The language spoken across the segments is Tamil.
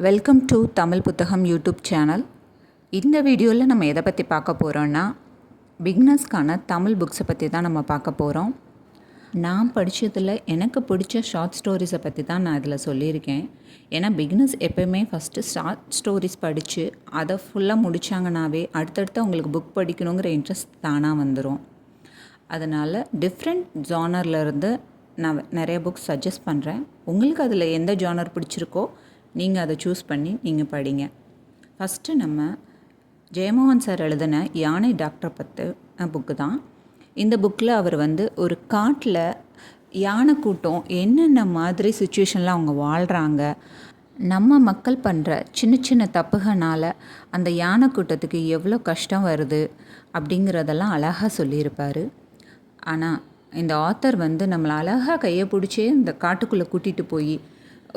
வெல்கம் டு தமிழ் புத்தகம் யூடியூப் சேனல். இந்த வீடியோவில் நம்ம எதை பற்றி பார்க்க போகிறோன்னா, பிகினர்ஸ்க்கான தமிழ் புக்ஸை பற்றி தான் நம்ம பார்க்க போகிறோம். நான் படித்ததில் எனக்கு பிடிச்ச ஷார்ட் ஸ்டோரிஸை பற்றி தான் நான் இதில் சொல்லியிருக்கேன். ஏன்னா பிகினர்ஸ் எப்போயுமே ஃபஸ்ட்டு ஷார்ட் ஸ்டோரிஸ் படித்து அதை ஃபுல்லாக முடித்தாங்கனாவே அடுத்தடுத்து அவங்களுக்கு புக் படிக்கணுங்கிற இன்ட்ரெஸ்ட் தானாக வந்துடும். அதனால் டிஃப்ரெண்ட் ஜானர்லேருந்து நான் நிறைய புக்ஸ் சஜஸ்ட் பண்ணுறேன். உங்களுக்கு அதில் எந்த ஜானர் பிடிச்சிருக்கோ நீங்கள் அதை சூஸ் பண்ணி நீங்கள் படிங்க. ஃபஸ்ட்டு நம்ம ஜெயமோகன் சார் எழுதின யானை டாக்டர் பத்து புக்கு தான். இந்த புக்கில் அவர் ஒரு காட்டில் யானை கூட்டம் என்னென்ன மாதிரி சுச்சுவேஷனில் அவங்க வாழ்கிறாங்க, நம்ம மக்கள் பண்ணுற சின்ன சின்ன தப்புகளால் அந்த யானை கூட்டத்துக்கு எவ்வளோ கஷ்டம் வருது அப்படிங்கிறதெல்லாம் அழகாக சொல்லியிருப்பார். ஆனால் இந்த ஆத்தர் நம்மளை அழகாக கையை பிடிச்சே இந்த காட்டுக்குள்ளே கூட்டிகிட்டு போய்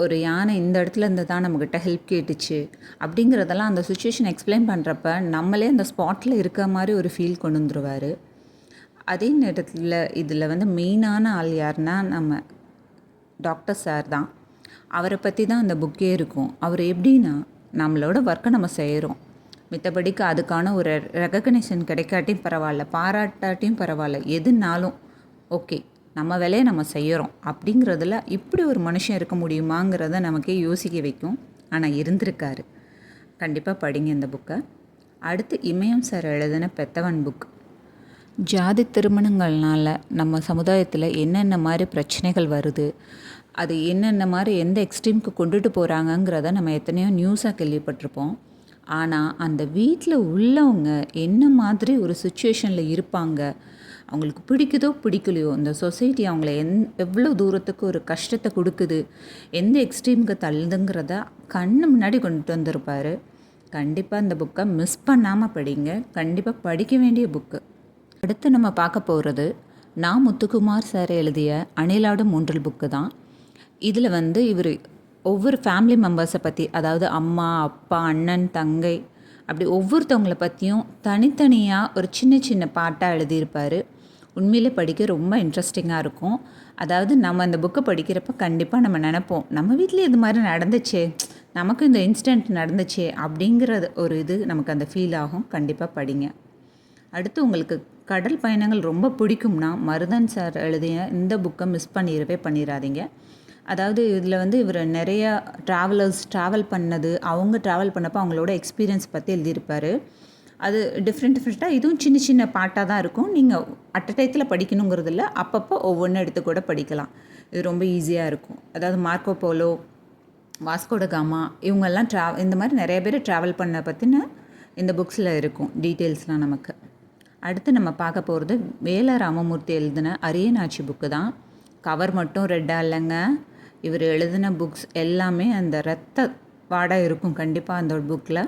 ஒரு யானை இந்த இடத்துல இருந்து தான் நம்மக்கிட்ட ஹெல்ப் கேட்டுச்சு அப்படிங்கிறதெல்லாம் அந்த சுச்சுவேஷன் எக்ஸ்பிளைன் பண்ணுறப்ப நம்மளே அந்த ஸ்பாட்டில் இருக்க மாதிரி ஒரு ஃபீல் கொண்டு வந்துருவார். அதே நேரத்தில் இதில் மெயினான ஆள் யாருன்னா நம்ம டாக்டர் சார் தான். அவரை பற்றி தான் அந்த புக்கே இருக்கும். அவர் எப்படின்னா, நம்மளோட ஒர்க்கை நம்ம செய்கிறோம், மித்தபடிக்கு அதுக்கான ஒரு ரெகக்னேஷன் கிடைக்காட்டியும் பரவாயில்ல, பாராட்டாட்டியும் பரவாயில்ல, எதுனாலும் ஓகே, நம்ம வேலையை நம்ம செய்கிறோம் அப்படிங்கிறதுல இப்படி ஒரு மனுஷன் இருக்க முடியுமாங்கிறத நமக்கே யோசிக்க வைக்கும். ஆனால் இருந்திருக்காரு. கண்டிப்பாக படிங்க இந்த புக்கை. அடுத்து இமயம் சார் எழுதின பெத்தவன் புக். ஜாதி திருமணங்கள்னால நம்ம சமுதாயத்தில் என்னென்ன மாதிரி பிரச்சனைகள் வருது, அது என்னென்ன மாதிரி எந்த எக்ஸ்ட்ரீமுக்கு கொண்டுட்டு போகிறாங்கங்கிறத நம்ம எத்தனையோ நியூஸாக கேள்விப்பட்டிருப்போம். ஆனால் அந்த வீட்டில் உள்ளவங்க என்ன மாதிரி ஒரு சுச்சுவேஷனில் இருப்பாங்க, அவங்களுக்கு பிடிக்குதோ பிடிக்கலையோ இந்த சொசைட்டி அவங்கள எவ்வளோ தூரத்துக்கு ஒரு கஷ்டத்தை கொடுக்குது, எந்த எக்ஸ்ட்ரீமுக்கு தள்ளுதுங்கிறத கண்ணு முன்னாடி கொண்டுட்டு வந்திருப்பார். கண்டிப்பாக இந்த புக்கை மிஸ் பண்ணாமல் படிங்க. கண்டிப்பாக படிக்க வேண்டிய புக்கு. அடுத்து நம்ம பார்க்க போகிறது நான் முத்துக்குமார் சார் எழுதிய அணிலாடும் மூன்றல் புக்கு தான். இதில் இவர் ஒவ்வொரு ஃபேமிலி மெம்பர்ஸை பற்றி, அதாவது அம்மா, அப்பா, அண்ணன், தங்கை, அப்படி ஒவ்வொருத்தவங்கள பற்றியும் தனித்தனியாக ஒரு சின்ன சின்ன பாட்டாக எழுதியிருப்பார். உண்மையிலே படிக்க ரொம்ப இன்ட்ரெஸ்டிங்காக இருக்கும். அதாவது நம்ம அந்த புக்கை படிக்கிறப்ப கண்டிப்பாக நம்ம நினைப்போம், நம்ம வீட்டில் இது மாதிரி நடந்துச்சே, நமக்கு இந்த இன்சிடெண்ட் நடந்துச்சே அப்படிங்கிறது ஒரு இது நமக்கு அந்த ஃபீல் ஆகும். கண்டிப்பாக படிங்க. அடுத்து உங்களுக்கு கடல் பயணங்கள் ரொம்ப பிடிக்கும்னா மருதன் சார் எழுதிய இந்த புக்கை மிஸ் பண்ணிடாதீங்க. அதாவது இதில் இவர் நிறையா ட்ராவல் பண்ணது, அவங்க ட்ராவல் பண்ணப்போ அவங்களோட எக்ஸ்பீரியன்ஸ் பற்றி எழுதியிருப்பார். அது டிஃப்ரெண்ட்டாக இதுவும் சின்ன சின்ன பாட்டாக தான் இருக்கும். நீங்கள் அட் டயத்தில் படிக்கணுங்கிறது இல்லை, அப்பப்போ ஒவ்வொன்று எடுத்து கூட படிக்கலாம். இது ரொம்ப ஈஸியாக இருக்கும். அதாவது மார்க்கோ போலோ, வாஸ்கோட காமா, இவங்கெல்லாம் இந்த மாதிரி நிறைய பேர் ட்ராவல் பண்ண பற்றின இந்த புக்ஸில் இருக்கும் டீட்டெயில்ஸ்லாம் நமக்கு. அடுத்து நம்ம பார்க்க போகிறது வேல ராமமூர்த்தி எழுதின அரியநாச்சி புக்கு தான். கவர் மட்டும் ரெட்டாக இல்லைங்க, இவர் எழுதின புக்ஸ் எல்லாமே அந்த ரத்த வாடாக இருக்கும் கண்டிப்பாக அந்த புக்கில்.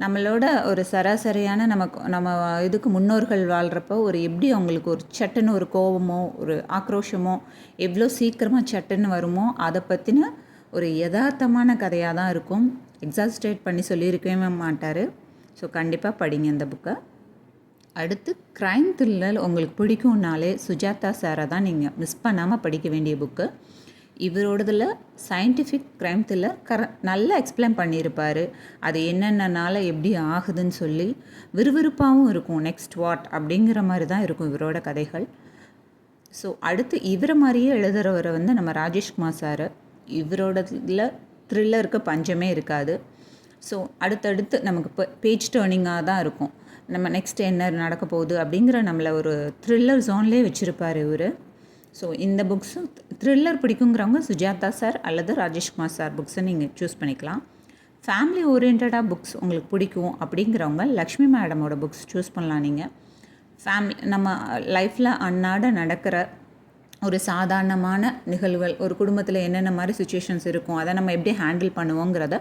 நம்மளோட ஒரு சராசரியான நம்ம இதுக்கு முன்னோர்கள் வாழ்கிறப்போ ஒரு எப்படி அவங்களுக்கு ஒரு சட்டுன்னு ஒரு கோபமோ ஒரு ஆக்ரோஷமோ எவ்வளோ சீக்கிரமாக சட்டுன்னு வருமோ அதை பற்றின ஒரு யதார்த்தமான கதையாக தான் இருக்கும். எக்ஸாஸ்ட்ரேட் பண்ணி சொல்லியிருக்கவே மாட்டார். ஸோ கண்டிப்பாக படிங்க இந்த புக்கை. அடுத்து க்ரைம் த்ரில்லர் உங்களுக்கு பிடிக்கும்னாலே சுஜாதா சாரை தான் நீங்கள் மிஸ் பண்ணாமல் படிக்க வேண்டிய புக்கு. இவரோடதில் சயின்டிஃபிக் க்ரைம் த்ரில்லர் நல்லா எக்ஸ்பிளைன் பண்ணியிருப்பார். அது என்னென்னனால எப்படி ஆகுதுன்னு சொல்லி விறுவிறுப்பாகவும் இருக்கும். நெக்ஸ்ட் வாட் அப்படிங்கிற மாதிரி தான் இருக்கும் இவரோட கதைகள். ஸோ அடுத்து இவரை மாதிரியே எழுதுகிறவரை நம்ம ராஜேஷ்குமார் சார். இவரோடதில் த்ரில்லருக்கு பஞ்சமே இருக்காது. ஸோ அடுத்தடுத்து நமக்கு பேஜ் டேர்னிங்காக தான் இருக்கும். நம்ம நெக்ஸ்ட் என்ன நடக்க போகுது அப்படிங்கிற நம்மளை ஒரு த்ரில்லர் ஜோன்லேயே வச்சுருப்பார் இவர். ஸோ இந்த புக்ஸும் த்ரில்லர் பிடிக்குங்கிறவங்க சுஜாதா சார் அல்லது ராஜேஷ்குமார் சார் புக்ஸை நீங்கள் சூஸ் பண்ணிக்கலாம். ஃபேமிலி ஓரியன்டாக புக்ஸ் உங்களுக்கு பிடிக்கும் அப்படிங்கிறவங்க லக்ஷ்மி மேடமோட புக்ஸ் சூஸ் பண்ணலாம். நீங்கள் நம்ம லைஃப்பில் அன்னாட நடக்கிற ஒரு சாதாரணமான நிகழ்வுகள், ஒரு குடும்பத்தில் என்னென்ன மாதிரி சுச்சுவேஷன்ஸ் இருக்கும், அதை நம்ம எப்படி ஹேண்டில் பண்ணுவோங்கிறத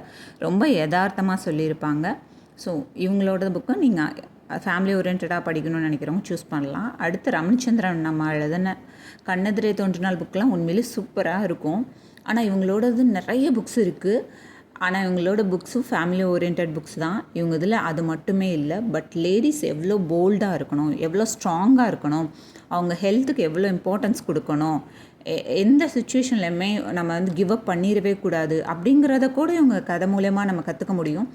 ரொம்ப யதார்த்தமாக சொல்லியிருப்பாங்க. ஸோ இவங்களோட புக்கை நீங்கள் ஃபேமிலி ஓரியன்டாக படிக்கணும்னு நினைக்கிறவங்க சூஸ் பண்ணலாம். அடுத்து ரமணிச்சந்திரன் நம்ம எழுதின கண்ணெதிரே தோன்றினால் புக்கெலாம் உண்மையிலே சூப்பராக இருக்கும். ஆனால் இவங்களோடது நிறைய புக்ஸ் இருக்குது. ஆனால் இவங்களோட புக்ஸும் ஃபேமிலி ஓரியன்ட் புக்ஸ் தான். இவங்க இதில் அது மட்டுமே இல்லை, பட் லேடிஸ் எவ்வளோ போல்டாக இருக்கணும், எவ்வளோ ஸ்ட்ராங்காக இருக்கணும், அவங்க ஹெல்த்துக்கு எவ்வளோ இம்பார்ட்டன்ஸ் கொடுக்கணும், எந்த சுச்சுவேஷன்லையுமே நம்ம வந்து கிவ் அப் பண்ணிடவே கூடாது அப்படிங்கிறத கூட இவங்க கதை மூலயமா நம்ம கற்றுக்க முடியும்.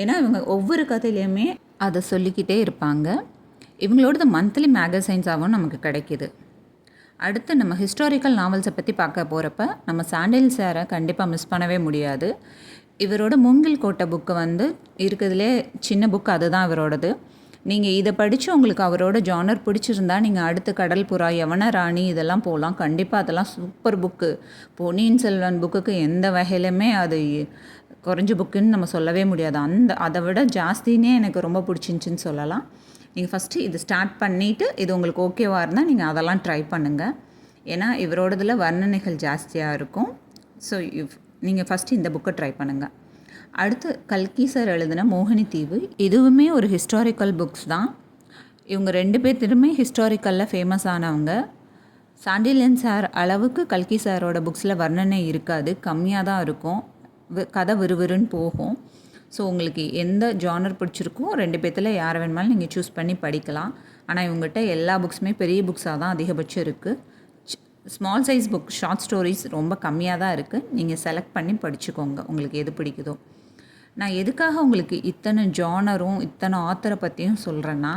ஏன்னா இவங்க ஒவ்வொரு கதையிலையுமே அதை சொல்லிக்கிட்டே இருப்பாங்க. இவங்களோடது மந்த்லி மேகசைன்ஸாகவும் நமக்கு கிடைக்கிது. அடுத்து நம்ம ஹிஸ்டாரிக்கல் நாவல்ஸை பற்றி பார்க்க போகிறப்ப நம்ம சாண்டில் சாரை கண்டிப்பாக மிஸ் பண்ணவே முடியாது. இவரோட மூங்கில் கோட்டை புக்கு வந்து இருக்கிறதுலே சின்ன புக் அதுதான் இவரோடது. நீங்கள் இதை படித்து உங்களுக்கு அவரோட ஜானர் பிடிச்சிருந்தா நீங்கள் அடுத்து கடல் புறா, யவன ராணி இதெல்லாம் போகலாம். கண்டிப்பாக அதெல்லாம் சூப்பர் புக்கு. பொன்னியின் செல்வன் புக்குக்கு எந்த வகையிலுமே அது குறைஞ்ச புக்குன்னு நம்ம சொல்லவே முடியாது. அதை விட ஜாஸ்தினே எனக்கு ரொம்ப பிடிச்சிருந்துச்சின்னு சொல்லலாம். நீங்கள் ஃபஸ்ட்டு இது ஸ்டார்ட் பண்ணிவிட்டு இது உங்களுக்கு ஓகேவாக இருந்தால் நீங்கள் அதெல்லாம் ட்ரை பண்ணுங்கள். ஏன்னா இவரோடதில் வர்ணனைகள் ஜாஸ்தியாக இருக்கும். ஸோ நீங்கள் ஃபஸ்ட்டு இந்த புக்கை ட்ரை பண்ணுங்கள். அடுத்து கல்கி சார் எழுதின மோகினி தீவு, இதுவுமே ஒரு ஹிஸ்டாரிக்கல் புக்ஸ் தான். இவங்க 2 பேர்த்துமே ஹிஸ்டாரிக்கலில் ஃபேமஸ் ஆனவங்க. சாண்டில்யன் சார் அளவுக்கு கல்கி சாரோட புக்ஸில் வர்ணனை இருக்காது, கம்மியாக தான் இருக்கும். கதை விறுவிறுன்னு போகும். ஸோ உங்களுக்கு எந்த ஜானர் பிடிச்சிருக்கோ 2 பேர்த்தில் யாரை வேணுமாலும் நீங்கள் சூஸ் பண்ணி படிக்கலாம். ஆனால் இவங்ககிட்ட எல்லா புக்ஸுமே பெரிய புக்ஸாக தான் அதிகபட்சம் இருக்குது. Small size book short stories ரொம்ப கம்மியாக தான் இருக்குது. நீங்கள் செலக்ட் பண்ணி படிச்சுக்கோங்க உங்களுக்கு எது பிடிக்குதோ. நான் எதுக்காக உங்களுக்கு இத்தனை ஜானரும் இத்தனை ஆத்தரை பற்றியும் சொல்கிறேன்னா,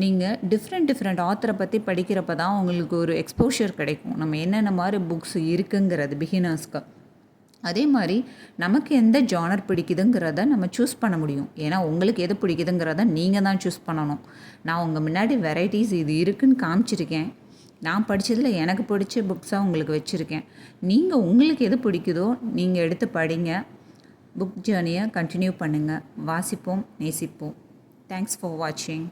நீங்கள் டிஃப்ரெண்ட் ஆத்தரை பற்றி படிக்கிறப்ப தான் உங்களுக்கு ஒரு எக்ஸ்போஷர் கிடைக்கும். நம்ம என்னென்ன மாதிரி புக்ஸ் இருக்குங்கிறது பிகினர்ஸ்க்கு. அதே மாதிரி நமக்கு எந்த ஜானர் பிடிக்குதுங்கிறத நம்ம சூஸ் பண்ண முடியும். ஏன்னா உங்களுக்கு எது பிடிக்குதுங்கிறத நீங்கள் தான் சூஸ் பண்ணணும். நான் உங்கள் முன்னாடி வெரைட்டிஸ் இது இருக்குதுன்னு காமிச்சிருக்கேன். நான் படித்ததில் எனக்கு பிடிச்ச புக்ஸாக உங்களுக்கு வச்சுருக்கேன். நீங்கள் உங்களுக்கு எது பிடிக்குதோ நீங்கள் எடுத்து படிங்க. புக் ஜேர்னியை கண்டினியூ பண்ணுங்கள். வாசிப்போம், நேசிப்போம். தேங்க்ஸ் ஃபார் வாட்சிங்.